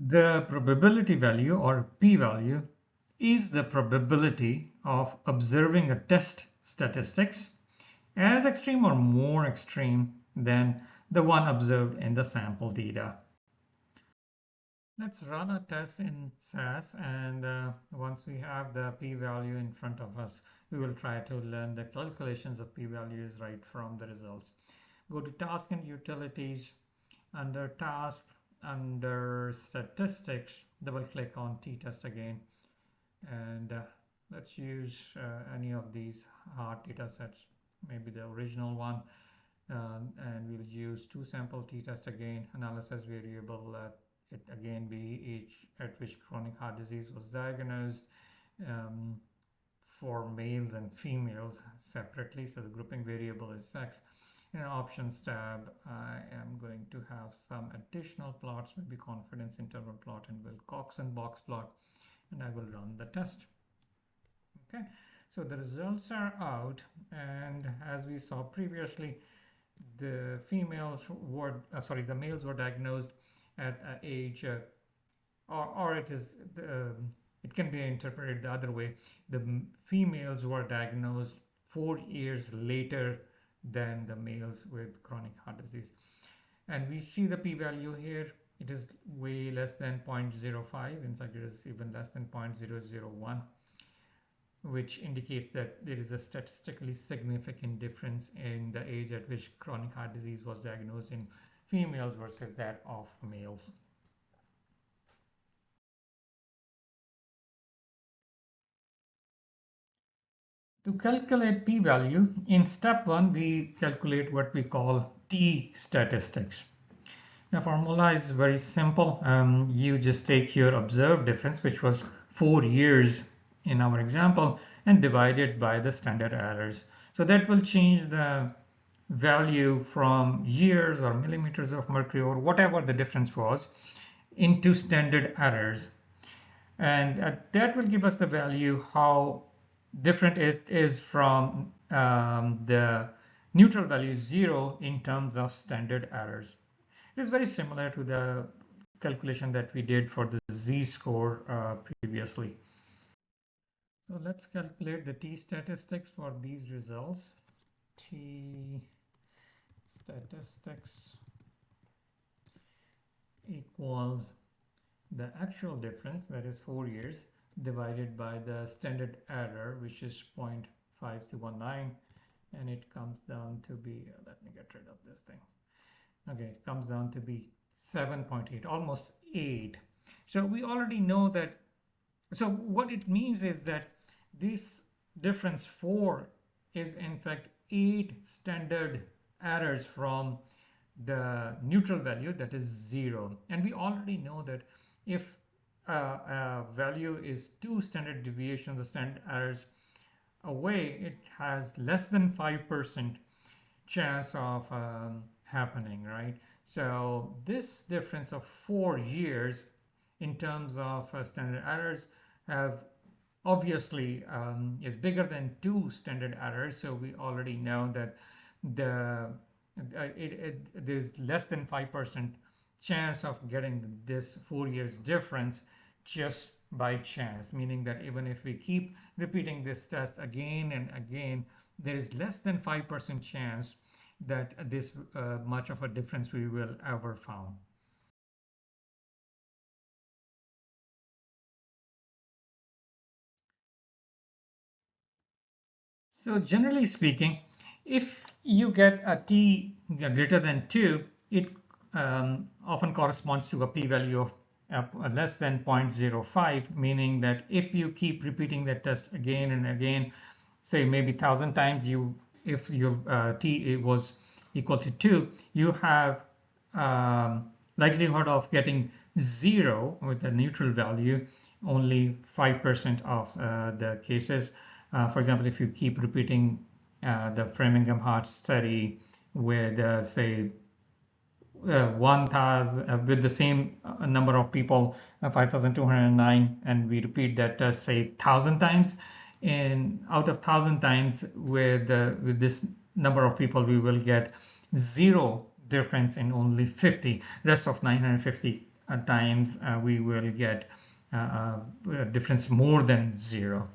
The probability value, or p-value, is the probability of observing a test statistics as extreme or more extreme than the one observed in the sample data. Let's run a test in SAS, and once we have the p-value in front of us, we will try to learn the calculations of p-values right from the results. Go to Task and Utilities. Under Task, under Statistics, double click on t-test again, and let's use any of these hard data sets, maybe the original one, and we'll use two sample t-test again. Analysis variable, it again be age at which chronic heart disease was diagnosed, for males and females separately, so the grouping variable is sex. In Options tab, I am going to have some additional plots, maybe confidence interval plot and Wilcoxon box plot, and I will run the test. Okay, so the results are out, and as we saw previously, the the males were diagnosed at age, or it can be interpreted the other way. The females were diagnosed 4 years later than the males with chronic heart disease. And we see the p-value here. It is way less than 0.05. In fact, it is even less than 0.001, which indicates that there is a statistically significant difference in the age at which chronic heart disease was diagnosed in females versus that of males. To calculate p-value, in step 1, we calculate what we call t-statistics. The formula is very simple. You just take your observed difference, which was 4 years in our example, and divide it by the standard errors. So that will change the value from years or millimeters of mercury or whatever the difference was into standard errors. And that will give us the value how different it is from the neutral value 0 in terms of standard errors. It is very similar to the calculation that we did for the z-score previously. So let's calculate the t-statistics for these results. T-statistics equals the actual difference, that is 4 years, divided by the standard error, which is 0.5219, and it comes down to be, let me get rid of this thing. Okay, it comes down to be 7.8, almost 8. So we already know that. So what it means is that this difference 4 is in fact 8 standard errors from the neutral value, that is 0. And we already know that if a value is 2 standard deviations or standard errors away, it has less than 5% chance of happening, right? So this difference of 4 years in terms of standard errors have obviously is bigger than 2 standard errors. So we already know that there's less than 5% chance of getting this 4 years difference just by chance, meaning that even if we keep repeating this test again and again, there is less than 5% chance that this much of a difference we will ever found. So generally speaking, if you get a t greater than 2, it often corresponds to a p-value of less than 0.05, meaning that if you keep repeating that test again and again, say maybe 1,000 times, if your t was equal to 2, you have likelihood of getting 0 with the neutral value only 5% of the cases. For example, if you keep repeating the Framingham Heart Study with say 1,000 with the same number of people, 5,209, and we repeat that test say 1,000 times, and out of 1,000 times with this number of people, we will get 0 difference in only 50. Rest of 950 times we will get a difference more than 0.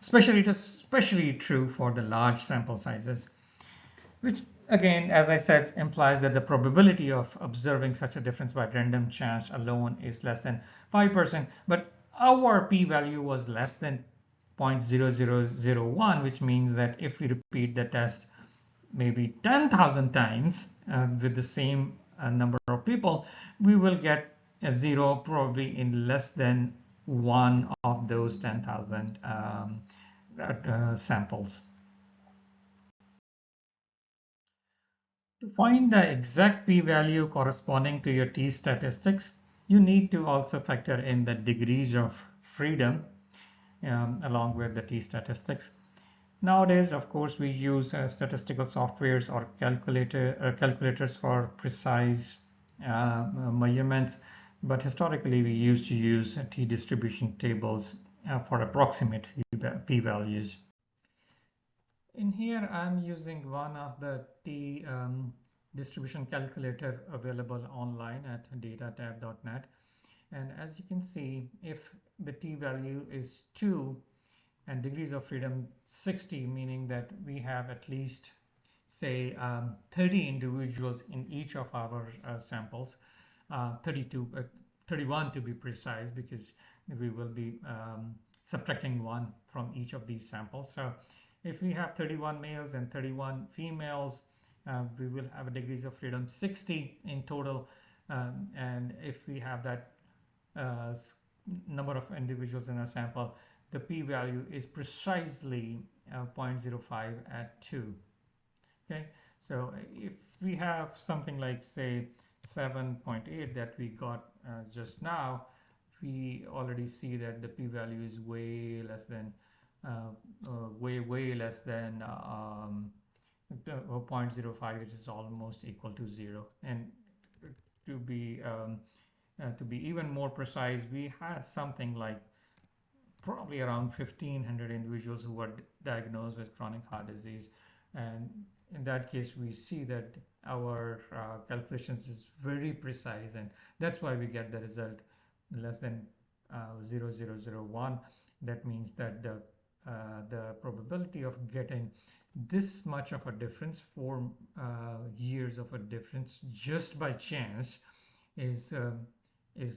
It is especially true for the large sample sizes, which again, as I said, implies that the probability of observing such a difference by random chance alone is less than 5%, but our p-value was less than 0.0001, which means that if we repeat the test maybe 10,000 times with the same number of people, we will get a 0 probably in less than one of those 10,000 samples. To find the exact p-value corresponding to your t-statistics, you need to also factor in the degrees of freedom along with the t-statistics. Nowadays, of course, we use statistical softwares or calculators for precise measurements, but historically we used to use t-distribution tables for approximate p-values. In here, I'm using one of the t distribution calculator available online at datatab.net. And as you can see, if the t-value is 2 and degrees of freedom 60, meaning that we have at least, say, 30 individuals in each of our samples, 31 to be precise, because we will be subtracting 1 from each of these samples. So if we have 31 males and 31 females, we will have a degrees of freedom 60 in total. And if we have that number of individuals in a sample, the p-value is precisely 0.05 at 2. Okay, so if we have something like, say, 7.8 that we got just now, we already see that the p-value is way less than way less than 0.05, which is almost equal to 0. And to be even more precise, we had something like probably around 1,500 individuals who were diagnosed with chronic heart disease, and in that case we see that our calculations is very precise, and that's why we get the result less than 0.0001. That means that the probability of getting this much of a difference, 4 years of a difference just by chance, is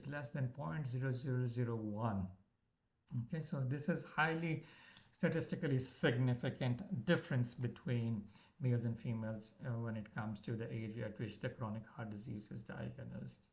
less than 0.0001. Okay, so this is highly statistically significant difference between males and females when it comes to the age at which the chronic heart disease is diagnosed.